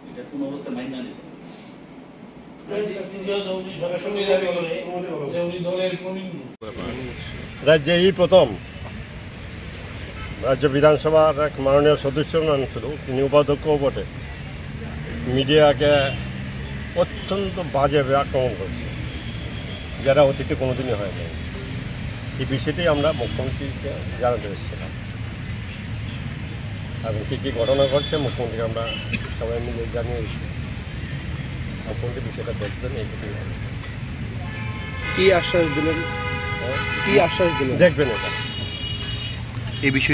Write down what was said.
এটা কোন অবস্থায় মাইনা নিতে রাজ্যে এই প্রথম রাজ্য বিধানসভার এক মাননীয় সদস্য নন শুধু তিনি উপাধ্যক্ষও বটে, মিডিয়াকে অত্যন্ত বাজেভাবে আক্রমণ করছে, যারা অতীতে কোনোদিনই হয় না। এই বিষয়টি আমরা মুখ্যমন্ত্রীকে জানাতে এসেছিলাম এবং কী কী ঘটনা ঘটছে মুখ্যমন্ত্রীকে আমরা সবাই মিলে জানিয়েছি। মুখ্যমন্ত্রী বিষয়টা দেখবেন, এইটুকুই কি আশ্বাস দিলেন? কি আশ্বাস দিলেন? দেখবেন এটা এই বিষয়ে